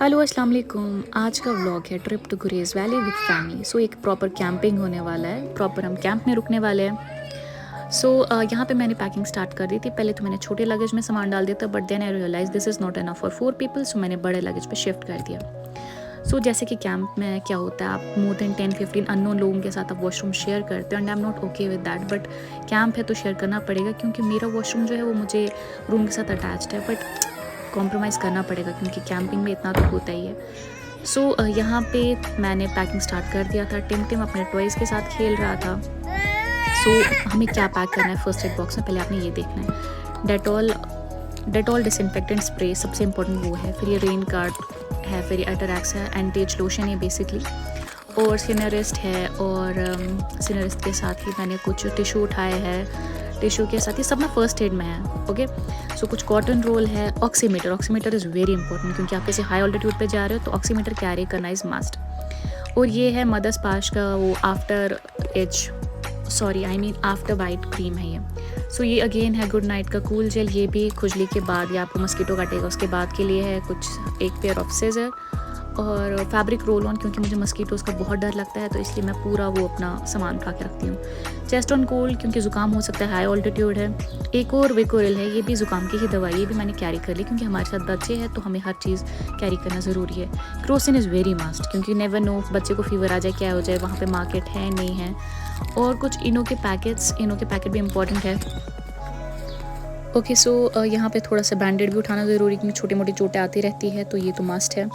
Hello अस्सलाम वालेकुम। आज का व्लॉग है trip to Gurez valley with family. सो एक प्रॉपर कैंपिंग होने वाला है, प्रॉपर हम कैंप में रुकने वाले हैं। सो यहाँ पे मैंने पैकिंग स्टार्ट कर दी थी। पहले तो मैंने छोटे लगेज में सामान डाल दिया था, but then I realise this is not enough for 4 people, so मैंने बड़े लगेज पे शिफ्ट कर दिया। सो जैसे कि कैंप में क्या होता है, आप मोर देन 10-15 अननोन लोगों के साथ आप वॉशरूम शेयर करते हो, and I am not okay with that, but camp है तो शेयर करना पड़ेगा क्योंकि मेरा वॉशरूम जो है वो मुझे रूम के साथ अटैच्ड है, बट कॉम्प्रोमाइज़ करना पड़ेगा क्योंकि कैंपिंग में इतना तो होता ही है। सो यहाँ पे मैंने पैकिंग स्टार्ट कर दिया था। टिम अपने टॉयज़ के साथ खेल रहा था। सो हमें क्या पैक करना है फर्स्ट एड बॉक्स में, पहले आपने ये देखना है। डेटॉल डिसइंफेक्टेंट स्प्रे सबसे इंपॉर्टेंट वो है। फिर ये रेन कार्ड है, फिर ये अटरैक्स है, एंटी एज लोशन है बेसिकली, और सिनरिस्ट है, और सिनरिस्ट के साथ ही मैंने कुछ टिशू उठाए हैं। टिशू के साथ ही सब ना फर्स्ट एड में है। ओके, सो कुछ कॉटन रोल है। ऑक्सीमीटर इज़ वेरी इंपॉर्टेंट क्योंकि आप किसी हाई ऑल्टीट्यूड पे जा रहे हो तो ऑक्सीमीटर कैरी करना इज़ मस्ट। और ये है मदर्स पाश का वो आफ्टर वाइट क्रीम है ये। सो ये अगेन है गुड नाइट का कूल जेल। ये भी खुजली के बाद या आपको मस्कीटो काटेगा उसके बाद के लिए है। कुछ एक पेयर ऑफ सीजर और फैब्रिक रोल ऑन, क्योंकि मुझे मस्कीटोज़ का बहुत डर लगता है तो इसलिए मैं पूरा वो अपना सामान उठा के रखती हूँ। चेस्ट ऑन कोल्ड क्योंकि ज़ुकाम हो सकता है, हाई ऑल्टीट्यूड है। एक और विकोरिल है, ये भी ज़ुकाम की ही दवाई, ये भी मैंने कैरी कर ली क्योंकि हमारे साथ बच्चे हैं तो हमें हर चीज़ कैरी करना ज़रूरी है। क्रोसिन इज़ वेरी मस्ट क्योंकि नेवर नो बच्चे को फीवर आ जाए, क्या हो जाए, वहाँ पर मार्केट है नहीं है। और कुछ इनो के पैकेट भी इम्पॉर्टेंट है। ओके, सो यहाँ पे थोड़ा सा बैंडेड भी उठाना ज़रूरी क्योंकि छोटी मोटी चोटें आती रहती है तो ये तो मस्ट है।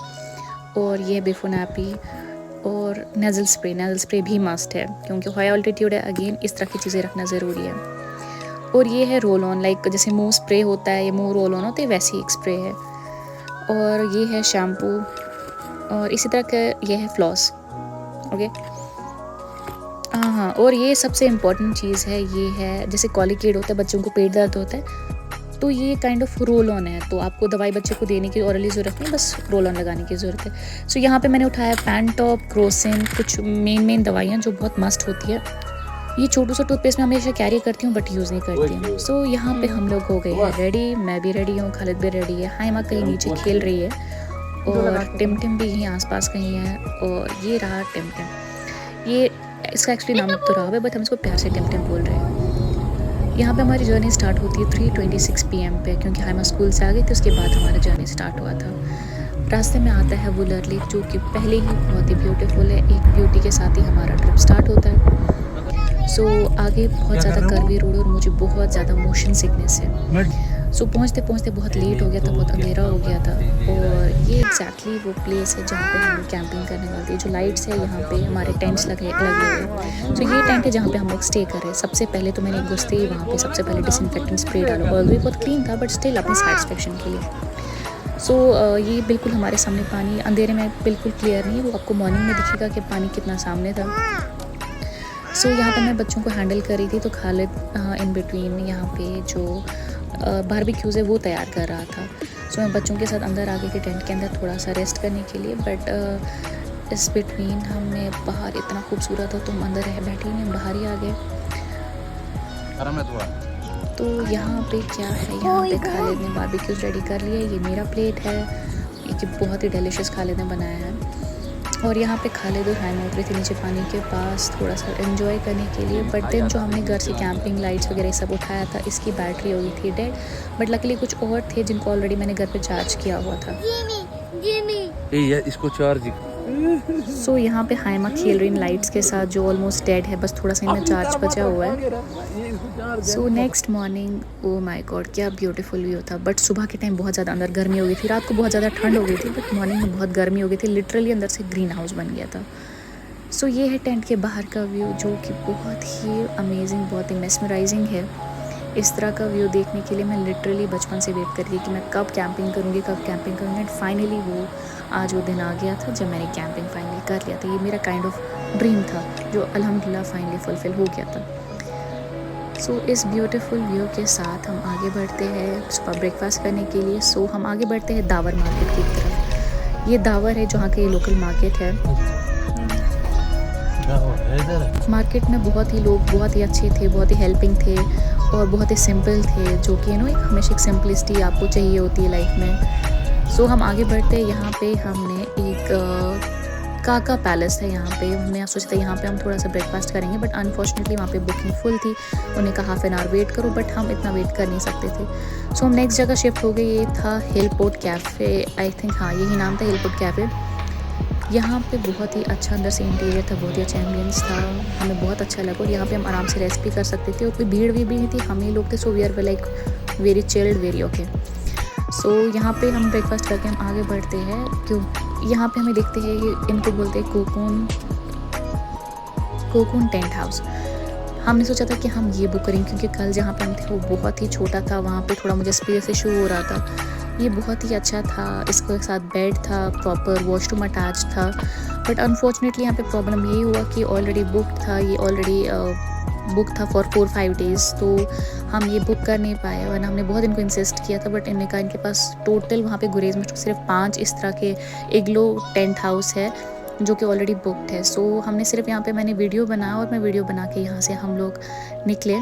और ये बिफोनैपी और नेज़ल स्प्रे भी मस्ट है क्योंकि हाई ऑल्टीट्यूड है। अगेन इस तरह की चीज़ें रखना ज़रूरी है। और ये है रोल ऑन, लाइक जैसे मुंह स्प्रे होता है, ये मुंह रोल ऑन होता है, वैसे ही एक स्प्रे है। और ये है शैम्पू, और इसी तरह का ये है फ्लॉस। ओके, हाँ, और ये सबसे इम्पॉर्टेंट चीज़ है, ये है जैसे कॉलिकेट होता है, बच्चों को पेट दर्द होता है तो ये काइंड ऑफ रोल ऑन है, तो आपको दवाई बच्चे को देने की औरली ज़रूरत नहीं, बस रोल ऑन लगाने की ज़रूरत है। सो यहाँ पे मैंने उठाया पैंटॉप, क्रोसिन, कुछ मेन दवाइयाँ जो बहुत मस्ट होती है। ये छोटू सा टूथपेस्ट मैं हमेशा कैरी करती हूँ बट यूज़ नहीं करती हूँ। सो यहाँ पे हम लोग हो गए हैं रेडी, मैं भी रेडी हूँ, खालिद भी रेडी है। हाइमा कहीं नीचे खेल रही है और टिम भी यहीं आसपास कहीं है। और ये रहा टिम, ये इसका एक्चुअली नाम तो रहा है बट हम इसको प्यार से टिम बोल रहे हैं। यहाँ पे हमारी जर्नी स्टार्ट होती है 3:26 PM पे क्योंकि हाइमा स्कूल से आ गई थी, उसके बाद हमारा जर्नी स्टार्ट हुआ था। रास्ते में आता है वुलर लेक जो कि पहले ही बहुत ही ब्यूटीफुल है। एक ब्यूटी के साथ ही हमारा ट्रिप स्टार्ट होता है। सो आगे बहुत ज़्यादा कर्वी रोड और मुझे बहुत ज़्यादा मोशन सिकनेस है। सो पहुँचते बहुत लेट हो गया था, बहुत अंधेरा हो गया था। और ये एग्जैक्टली वो प्लेस है जहाँ पे हम लोग कैंपिंग करने वाले थे। जो लाइट्स है यहाँ पे हमारे टेंट्स लगे हुए। सो ये टेंट है जहाँ पे हम लोग स्टे कर रहे हैं। सबसे पहले तो मैंने घुसते ही वहाँ पे सबसे पहले डिसइंफेक्टेंट स्प्रे डाला, और बहुत क्लीन था बट स्टिल अपनी सेटिस्फेक्शन के लिए। सो ये बिल्कुल हमारे सामने पानी, अंधेरे में बिल्कुल क्लियर नहीं है, वो आपको मॉर्निंग में दिखेगा कि पानी कितना सामने था। सो यहाँ पर मैं बच्चों को हैंडल कर रही थी तो खालिद इन बिटवीन यहाँ पे जो बारबेक्यूज़ है वो तैयार कर रहा था। सो मैं बच्चों के साथ अंदर आ गई थी टेंट के अंदर थोड़ा सा रेस्ट करने के लिए, बट इस बिटवीन हमने बाहर इतना खूबसूरत था तो हम अंदर रह बैठे नहीं, हम बाहर ही आ गए। तो यहाँ पे क्या है, यहाँ पे खालिद ने बारबेक्यूज़ रेडी कर लिया। ये मेरा प्लेट है, ये बहुत ही डिलीशियस खालिद ने बनाया है। और यहाँ पे खालिद और हाइमा उतरे थे नीचे पानी के पास थोड़ा सा एंजॉय करने के लिए। बट देन जो हमने घर से कैंपिंग लाइट्स वगैरह सब उठाया था, इसकी बैटरी हो गई थी डेड, बट लकीली कुछ और थे जिनको ऑलरेडी मैंने घर पे चार्ज किया हुआ था। इसको चार्ज। सो यहाँ पे हाइमा खेल रही लाइट्स के साथ जो ऑलमोस्ट डेड है, बस थोड़ा सा इनमें चार्ज बचा हुआ है। So next morning, oh my God क्या ब्यूटीफुल व्यू था। बट सुबह के टाइम बहुत ज़्यादा अंदर गर्मी हो गई थी, रात को बहुत ज़्यादा ठंड हो गई थी, बट मॉर्निंग में बहुत गर्मी हो गई थी। लिटरली अंदर से ग्रीन हाउस बन गया था। सो ये है टेंट के बाहर का व्यू जो कि बहुत ही अमेजिंग, बहुत ही मेस्मराइजिंग है। इस तरह का व्यू देखने के लिए मैं लिटरली बचपन से वेट कर रही कि मैं कब कैंपिंग करूँगी एंड फाइनली वो आज वो दिन आ गया था जब मैंने कैंपिंग फाइनली कर लिया था। ये मेरा काइंड ऑफ ड्रीम था जो अल्हम्दुलिल्लाह फाइनली फुलफिल हो गया था। सो इस ब्यूटीफुल व्यू के साथ हम आगे बढ़ते हैं सुबह ब्रेकफास्ट करने के लिए। सो हम आगे बढ़ते हैं दावर मार्केट की तरफ। ये दावर है जहाँ का ये लोकल मार्केट है। मार्केट में बहुत ही लोग बहुत ही अच्छे थे, बहुत ही हेल्पिंग थे और बहुत ही सिंपल थे, जो कि एक हमेशा एक सिंपलिसिटी आपको चाहिए होती है लाइफ में। सो हम आगे बढ़ते हैं। यहाँ पे हमने एक काका पैलेस है यहाँ पे। हमने सोचा था यहाँ पे हम थोड़ा सा ब्रेकफास्ट करेंगे, बट अनफॉर्चुनेटली वहाँ पे बुकिंग फुल थी। उन्हें कहा हाफ एन आवर वेट करो, बट हम इतना वेट कर नहीं सकते थे। सो हम नेक्स्ट जगह शिफ्ट हो गए। ये था हिल पोर्ट कैफ़े, आई थिंक, हाँ यही नाम था, हिल पोर्ट कैफ़े। यहाँ पे बहुत ही अच्छा अंदर से इंटीरियर था, बहुत ही अच्छा एम्बियंस था, हमें बहुत अच्छा लगा। और यहाँ पे हम आराम से रेस्ट भी कर सकते थे और कोई भीड़ भी नहीं थी, हम ही लोग थे। So we are like very chilled, very okay. So यहाँ पे हम ब्रेकफास्ट करके हम आगे बढ़ते हैं। क्यों यहाँ पे हमें देखते हैं, ये इनको बोलते हैं कोकून टेंट हाउस। हमने सोचा था कि हम ये बुक करेंगे क्योंकि कल जहाँ पे हम थे वो बहुत ही छोटा था, वहाँ पे थोड़ा मुझे स्पेस इशू हो रहा था। ये बहुत ही अच्छा था, इसके साथ बेड था, प्रॉपर वॉशरूम अटैच था। बट अनफॉर्चुनेटली यहाँ पे प्रॉब्लम ये हुआ कि ऑलरेडी बुक था, ये ऑलरेडी बुक था फॉर 4-5 डेज़। तो हम ये बुक कर नहीं पाए, वरना हमने बहुत इनको इंसिस्ट किया था। बट इनने कहा इनके पास टोटल वहाँ पे गुरेज में सिर्फ 5 इस तरह के इग्लो टेंट हाउस है जो कि ऑलरेडी बुकड है। सो हमने सिर्फ यहाँ पे मैंने वीडियो बनाया और मैं वीडियो बना के यहाँ से हम लोग निकले।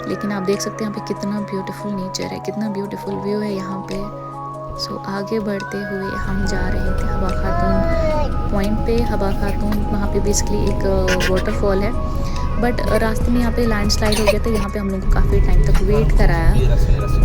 लेकिन आप देख सकते हैं यहाँ पे कितना ब्यूटीफुल नेचर है, कितना ब्यूटीफुल व्यू है यहाँ पे। सो आगे बढ़ते हुए हम जा रहे थे हवा खातून पॉइंट पे। हवा खातून वहाँ पे बेसिकली एक वाटरफॉल है, बट रास्ते में यहाँ पे लैंडस्लाइड हो गया था। यहाँ पे हम लोग को काफ़ी टाइम तक वेट कराया,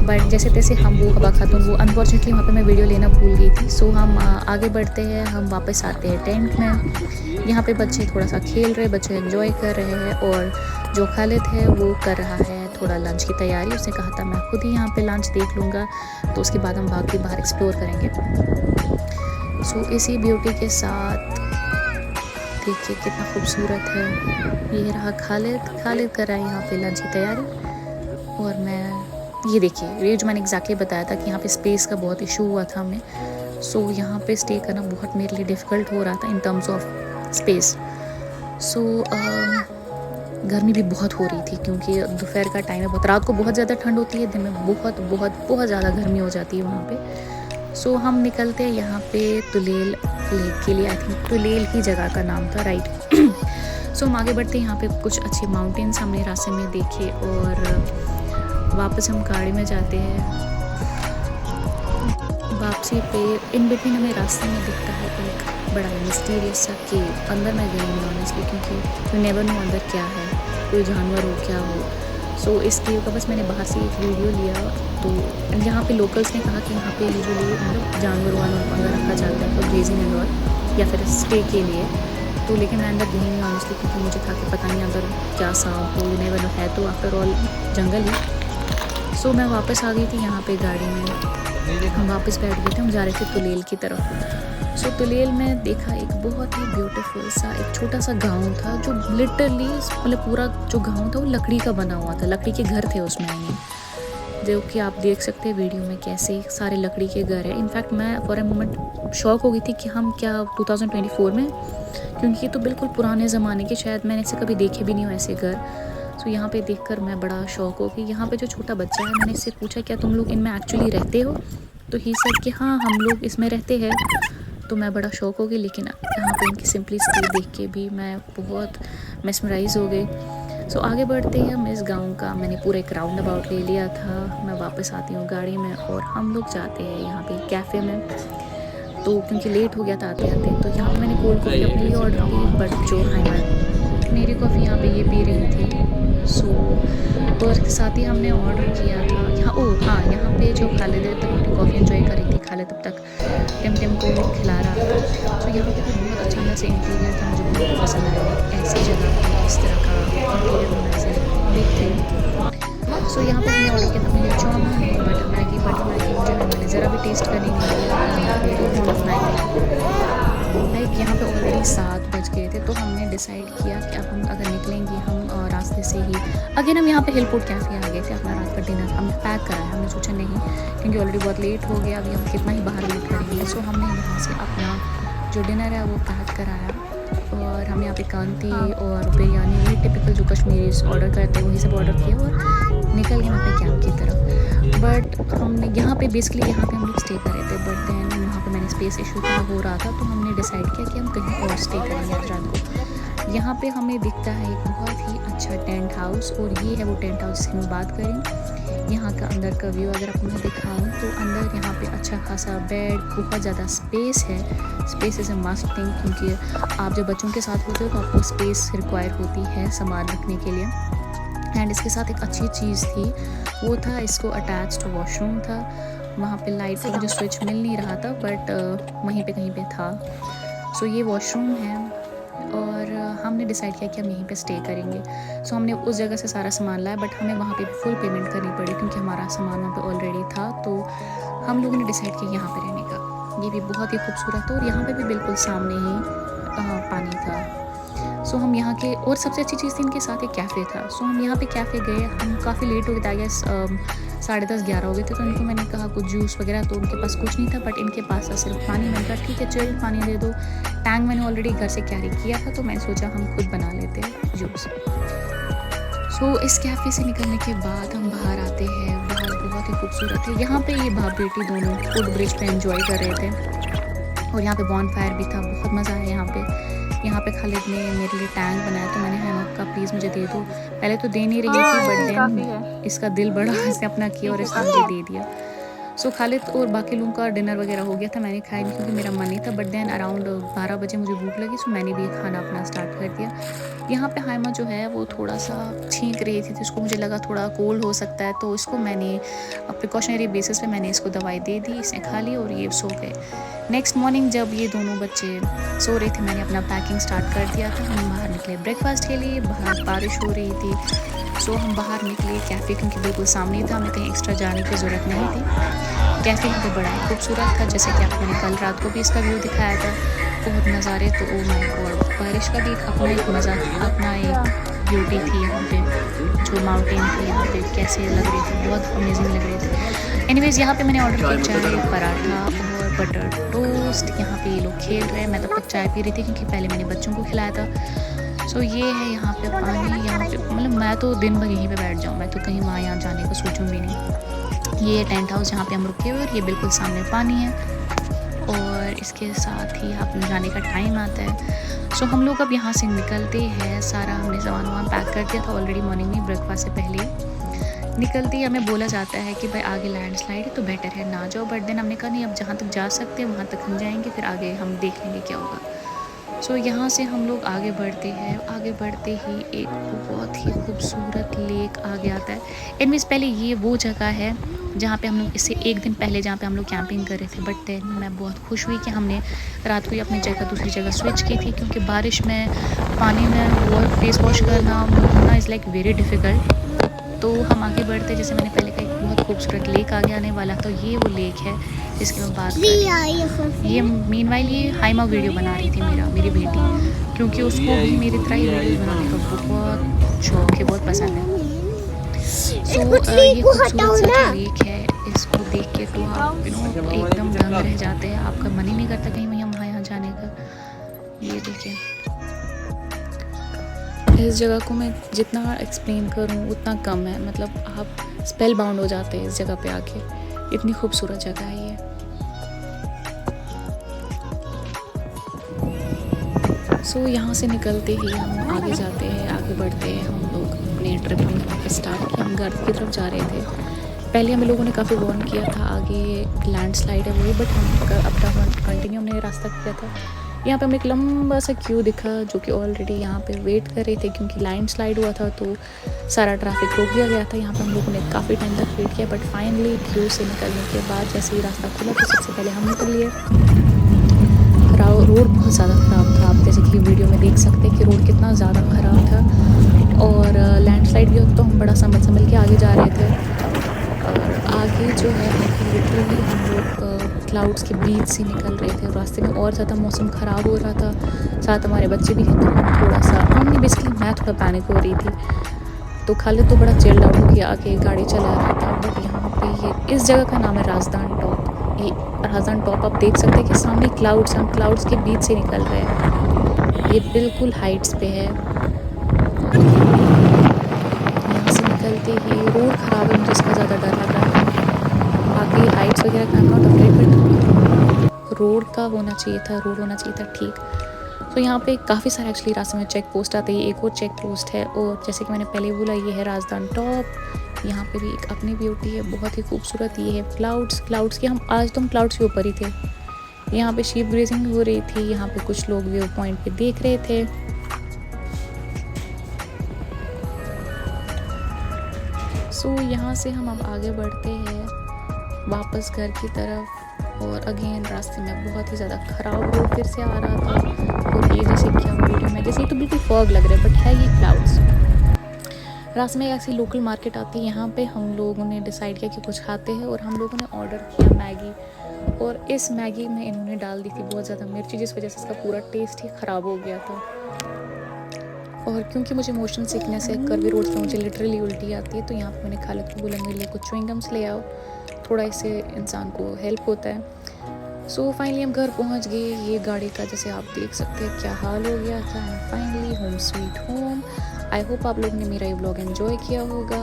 बट जैसे तैसे हम वो हवा खातून, वो अनफॉर्चुनेटली वहाँ पे मैं वीडियो लेना भूल गई थी। सो हम आगे बढ़ते हैं, हम वापस आते हैं टेंट में। यहाँ पे बच्चे थोड़ा सा खेल रहे, बच्चे एंजॉय कर रहे हैं। और जो खालिद है वो कर रहा है थोड़ा लंच की तैयारी। उसने कहा था मैं खुद ही यहाँ पे लंच देख लूँगा, तो उसके बाद हम बाकी बाहर एक्सप्लोर करेंगे। सो इसी ब्यूटी के साथ देखिए कितना खूबसूरत है। ये रहा खालिद कर रहा है यहाँ पे लंच की तैयारी। और मैं ये देखिए, ये जो मैंने एग्जैक्टली बताया था कि यहाँ पे स्पेस का बहुत इशू हुआ था हमें। सो यहाँ पे स्टे करना बहुत मेरे लिए डिफ़िकल्ट हो रहा था इन टर्म्स ऑफ स्पेस। सो गर्मी भी बहुत हो रही थी क्योंकि दोपहर का टाइम है, बहुत रात को बहुत ज़्यादा ठंड होती है, दिन में बहुत बहुत बहुत ज़्यादा गर्मी हो जाती है वहाँ पे। सो हम निकलते हैं यहाँ पे तुलेल लेक के लिए। आई थिंक तुलेल ही जगह का नाम था, राइट। सो हम आगे बढ़ते हैं। यहाँ पे कुछ अच्छे माउंटेन्स हमने रास्ते में देखे और वापस हम गाड़ी में जाते हैं। वापसी पे इन बिटवीन हमें रास्ते में दिखता है एक बड़ा मिस्टीरियस सा केव। अंदर मैं गई नहीं ऑनेस्टली क्योंकि यू नेवर नो अंदर क्या है, कोई जानवर हो क्या हो। सो इस केव का बस मैंने बाहर से एक वीडियो लिया। तो यहाँ पे लोकल्स ने कहा कि यहाँ पे यूजुअली मतलब जानवर अंदर रखा जाता है फॉर ग्रेजिंग एंड ऑल या फिर स्टे के लिए। तो लेकिन मैं अंदर गई नहीं ऑनेस्टली क्योंकि मुझे था कि पता नहीं अंदर क्या सांप हो, यू नेवर नो, है तो आफ्टर ऑल जंगल ही। सो मैं वापस आ गई थी यहाँ पे गाड़ी में, हम वापस बैठ गए थे। हम जा रहे थे तुलेल की तरफ। सो तुलेल में देखा एक बहुत ही ब्यूटीफुल सा एक छोटा सा गांव था जो लिटरली मतलब पूरा जो गांव था वो लकड़ी का बना हुआ था, लकड़ी के घर थे उसमें। जो कि आप देख सकते हैं वीडियो में कैसे सारे लकड़ी के घर है। इनफैक्ट मैं फॉर ए मोमेंट शॉक हो गई थी कि हम क्या 2024 में, क्योंकि ये तो बिल्कुल पुराने ज़माने के, शायद मैंने ऐसे कभी देखे भी नहीं हो ऐसे घर। सो यहाँ पे देखकर मैं बड़ा शौक हो गई। यहाँ पे जो छोटा बच्चा है, मैंने इससे पूछा क्या तुम लोग इनमें एक्चुअली रहते हो, तो ही सेड कि हाँ हम लोग इसमें रहते हैं। तो मैं बड़ा शौक हो गई। लेकिन यहाँ पे इनकी सिंपलिसिटी देख के भी मैं बहुत मेस्मराइज़ हो गई। सो आगे बढ़ते हैं हम इस गांव का, मैंने पूरा एक राउंड अबाउट ले लिया था। मैं वापस आती हूँ गाड़ी में और हम लोग जाते हैं यहाँ पे कैफ़े में। तो क्योंकि लेट हो गया था आते आते, तो यहाँ पे मैंने कोल्ड कॉफ़ी अपने लिए ऑर्डर की, बट जो है मेरी कॉफ़ी यहाँ पे ये पी रही थी। सो और साथ ही हमने ऑर्डर किया था यहाँ, हाँ यहाँ पे जो खालिद तक अपनी कॉफ़ी एंजॉय कर रही थी, खालिद तब तक टिम को खिला रहा था। सो यहाँ पे बहुत अच्छा अंदर से इंटीरियर था, मुझे बहुत पसंद आया। ऐसी जगह पर इस तरह का इंटीरियर होना से देखते। सो यहाँ पे हमने ऑर्डर किया था मेरे चाउमीन, बटर मैगी मुझे मैंने ज़रा भी टेस्ट करनी लाइक यहाँ पे ऑलरेडी 7 बज गए थे। तो हमने डिसाइड किया कि अब हम अगर निकलेंगे हम रास्ते से ही अगेन हम यहाँ पे हिल पोर्ट कैफ़े आ गए थे। अपना रात का डिनर हमने पैक कराया, हमने सोचा नहीं क्योंकि ऑलरेडी बहुत लेट हो गया, अभी हम कितना ही बाहर वेट करेंगे। सो हमने यहाँ से अपना जो डिनर है वो पैक कराया और हम यहाँ पे कांती और बिरयानी, ये टिपिकल जो कश्मीरी ऑर्डर करते हैं वही सब ऑर्डर किया और निकल गए अपने कैंप की तरफ। बट हमने यहाँ पे बेसिकली यहाँ पे हम लोग स्टे कर रहे थे, बट दैन वहाँ पे मैंने स्पेस इशू थोड़ा हो रहा था, तो हमने डिसाइड किया कि हम कहीं और स्टे करेंगे आज रात को। यहाँ पे हमें दिखता है एक बहुत ही अच्छा टेंट हाउस, और ये है वो टेंट हाउस जिसकी मैं बात करें। यहाँ का अंदर का व्यू अगर आपको मैं दिखाऊँ तो अंदर यहाँ पे अच्छा खासा बेड, बहुत ज़्यादा स्पेस है। Space is a must thing, क्योंकि आप जब बच्चों के साथ होते हो तो आपको स्पेस रिक्वायर होती है सामान रखने के लिए। एंड इसके साथ एक अच्छी चीज़ थी, वो था इसको अटैच्ड वॉशरूम था। वहाँ पे लाइट का मुझे स्विच मिल नहीं रहा था, बट वहीं पे कहीं पे था। सो ये वॉशरूम है और हमने डिसाइड किया कि हम यहीं पे स्टे करेंगे। सो हमने उस जगह से सारा सामान लाया, बट हमें वहाँ पे भी फुल पेमेंट करनी पड़ी क्योंकि हमारा सामान वहाँ पे ऑलरेडी था। तो हम लोगों ने डिसाइड किया यहाँ पे रहने का। ये भी बहुत ही खूबसूरत था और यहाँ पे भी बिल्कुल सामने ही पानी था। सो हम यहाँ के, और सबसे अच्छी चीज़ थी इनके साथ एक कैफ़े था। सो हम यहाँ पे कैफ़े गए, हम काफ़ी लेट हो गए थे, आई गेस 10:30-11 हो गए थे। तो इनको मैंने कहा कुछ जूस वगैरह, तो उनके पास कुछ नहीं था, बट इनके पास था सिर्फ पानी। मैंने कहा ठीक है चिल्ड पानी दे दो। टैंक मैंने ऑलरेडी घर से कैरी किया था, तो मैंने सोचा हम खुद बना लेते हैं जूस। सो इस कैफ़े से निकलने के बाद हम बाहर आते हैं। बाहर बहुत ही खूबसूरत है। यहाँ पे ये बाप बेटी दोनों फुट ब्रिज पे एंजॉय कर रहे थे और यहाँ पे बॉनफायर भी था। बहुत मज़ा आया यहाँ पे। यहाँ पे खालिद ने मेरे लिए टैंक बनाया, तो मैंने हैनोक का प्लीज़ मुझे दे दो। पहले तो दे नहीं रही थी, बट देन इसका दिल बड़ा इसने अपना किया और इसने मुझे दे दिया। सो खालिद और बाकी लोगों का डिनर वगैरह हो गया था, मैंने खाया नहीं क्योंकि मेरा मन नहीं था। बट देन अराउंड 12 बजे मुझे भूख लगी, सो मैंने भी खाना अपना स्टार्ट कर दिया। यहाँ पे हाइमा जो है वो थोड़ा सा छींक रही थी, तो इसको मुझे लगा थोड़ा कोल्ड हो सकता है, तो इसको मैंने प्रिकॉशनरी बेसिस पे मैंने इसको दवाई दे दी। इसने खा ली और ये सो गए। नेक्स्ट मॉर्निंग जब ये दोनों बच्चे सो रहे थे, मैंने अपना पैकिंग स्टार्ट कर दिया था। हम बाहर निकले ब्रेकफास्ट के लिए। बाहर बारिश हो रही थी, सो हम बाहर निकले कैफ़े, क्योंकि बिल्कुल सामने था, हमें कहीं एक्स्ट्रा जाने की ज़रूरत नहीं थी। कैफ़े यहाँ पे बड़ा ही खूबसूरत था, जैसे कि आपको मैंने कल रात को भी इसका व्यू दिखाया था। बहुत नज़ारे, तो ओ माय गॉड, बारिश का भी अपना एक मज़ा, अपना एक ब्यूटी थी यहाँ पे। जो माउंटेन थे यहाँ पे कैसे लग रहे थे, बहुत अमेजिंग लग रहे थे। एनीवेज़ यहाँ पे मैंने ऑर्डर किया चाय, पराठा और बटर टोस्ट। यहाँ पे ये लोग खेल रहे हैं, मैं तब तक चाय पी रही थी क्योंकि पहले मैंने बच्चों को खिलाया था। सो ये है यहाँ पे पानी। यहाँ पे मतलब मैं तो दिन भर यहीं पे बैठ जाऊँ, मैं तो कहीं वहाँ यहाँ जाने का सोचूँ भी नहीं। ये टेंट हाउस जहाँ पे हम रुके हुए, और ये बिल्कुल सामने पानी है और इसके साथ ही आप जाने का टाइम आता है। सो हम लोग अब यहाँ से निकलते हैं। सारा हमने सामान वहाँ पैक कर दिया था ऑलरेडी मॉर्निंग में, ब्रेकफास्ट से पहले। निकलते ही हमें बोला जाता है कि भाई आगे लैंडस्लाइड है तो बेटर है ना जाओ, बट देन हमने कहा नहीं, अब जहाँ तक जा सकते हैं वहाँ तक हम जाएंगे, फिर आगे हम देख लेंगे क्या होगा। सो यहाँ से हम लोग आगे बढ़ते हैं। आगे बढ़ते ही एक बहुत ही खूबसूरत लेक आगे आता है। इनमें से पहले ये वो जगह है जहाँ पे हम लोग इससे एक दिन पहले जहाँ पे हम लोग कैंपिंग कर रहे थे, बट देन मैं बहुत खुश हुई कि हमने रात को ही अपनी जगह दूसरी जगह स्विच की थी, क्योंकि बारिश में पानी में वो फेस वॉश करना मुड़ना इज़ लाइक वेरी डिफ़िकल्ट। तो हम आगे बढ़ते, जैसे मैंने पहले कहा, एक बहुत खूबसूरत लेक आगे आने वाला, तो ये वो लेक है जिसकी मैं बात कर रही हूँ। ये मीनवाइल ये हाइमा वीडियो बना रही थी मेरी बेटी, क्योंकि उसको भी मेरी तरह ही वीडियो बनाने का बहुत शौक है, बहुत पसंद है। सो ये खूबसूरत सा जो लेक है, इसको देख के तो आप एकदम दंग रह जाते हैं, आपका मन ही नहीं करता कहीं वहाँ यहाँ जाने का। ये देखिए, इस जगह को मैं जितना एक्सप्लेन करूँ उतना कम है, मतलब आप स्पेल बाउंड हो जाते हैं इस जगह पे आके। इतनी खूबसूरत जगह है ये। सो यहाँ से निकलते ही हम आगे जाते हैं, आगे बढ़ते हैं। हम लोग अपने ट्रिप में स्टार्ट किया, हम घर की तरफ जा रहे थे। पहले हमें लोगों ने काफ़ी वार्न किया था, आगे लैंडस्लाइड है वही, बट हम अपना कंटिन्यू हमने रास्ता किया था। यहाँ पे हमें एक लंबा सा क्यू दिखा जो कि ऑलरेडी यहाँ पे वेट कर रहे थे, क्योंकि लैंडस्लाइड हुआ था तो सारा ट्रैफिक रोक दिया गया था। यहाँ पे हम लोगों ने काफ़ी टाइम तक वेट किया, बट फाइनली क्यू से निकलने के बाद जैसे ही रास्ता खुला तो सबसे पहले हम निकल लिए। रोड बहुत ज़्यादा ख़राब था, आप जैसे कि वीडियो में देख सकते हैं कि रोड कितना ज़्यादा ख़राब था, और लैंडस्लाइड भी हो तो हम बड़ा संभल के आगे जा रहे थे। और आगे जो है लिटरली हम लोग क्लाउड्स के बीच से निकल रहे थे, रास्ते में और ज़्यादा मौसम ख़राब हो रहा था, साथ हमारे बच्चे भी थे, तो हम थोड़ा सा हमने बेसिकली मैं थोड़ा पैनिक हो रही थी। तो खालिद तो बड़ा चिल्ड आउट होकर आके गाड़ी चला रहा था। बट यहाँ पे ये इस जगह का नाम है राजदान टॉप। ये राजदान टॉप आप देख सकते हैं कि सामने क्लाउड्स, हम क्लाउड्स के बीच से निकल रहे हैं। ये बिल्कुल हाइट्स पे है। यहाँ से निकलते ही रोड ख़राब है, मुझे इसका ज़्यादा डर लग रहा है। बाकी हाइट्स वगैरह का नॉट अफ्रेड, बट रोड का होना चाहिए था, रोड होना चाहिए था ठीक। तो यहाँ पे काफ़ी सारे एक्चुअली रास्ते में चेक पोस्ट आते हैं। एक और चेक पोस्ट है, और जैसे कि मैंने पहले बोला ये है राजदान टॉप। यहाँ पे भी एक अपनी ब्यूटी है, बहुत ही खूबसूरत। ये है क्लाउड्स की, हम आज तो हम क्लाउड्स के ऊपर ही थे। यहाँ पे शीप ग्रेजिंग हो रही थी, यहाँ पे कुछ लोग व्यू पॉइंट पे देख रहे थे। सो यहाँ से हम अब आगे बढ़ते हैं वापस घर की तरफ, और अगेन रास्ते में बहुत ही ज़्यादा ख़राब रोड फिर से आ रहा था। और ये जैसे क्या वीडियो में, जैसे ये तो बिल्कुल फॉग लग रहा है, बट है ये क्लाउड्स। रास्ते में एक ऐसी लोकल मार्केट आती है, यहाँ पे हम लोगों ने डिसाइड किया कि कुछ खाते हैं, और हम लोगों ने ऑर्डर किया मैगी। और इस मैगी में इन्होंने डाल दी थी बहुत ज़्यादा मिर्ची, जिस वजह से इसका पूरा टेस्ट ही ख़राब हो गया था। और क्योंकि मुझे मोशन सिकनेस है, कर्वी रोड्स पे मुझे लिटरली उल्टी आती है, तो यहाँ पे मैंने खालिद को बोला मेरे लिए कुछ च्युइंगम्स ले आओ, थोड़ा इससे इंसान को हेल्प होता है। सो फाइनली हम घर पहुँच गए। ये गाड़ी का जैसे आप देख सकते हैं क्या हाल हो गया था। Finally home sweet home. I hope आप लोगों ने मेरा ये व्लॉग एंजॉय किया होगा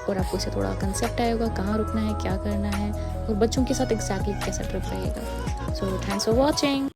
और आपको इसे थोड़ा कंसेप्ट आया होगा कहाँ रुकना है, क्या करना है, और बच्चों के साथ एग्जैक्टली कैसा ट्रिप रहेगा। So thanks for watching.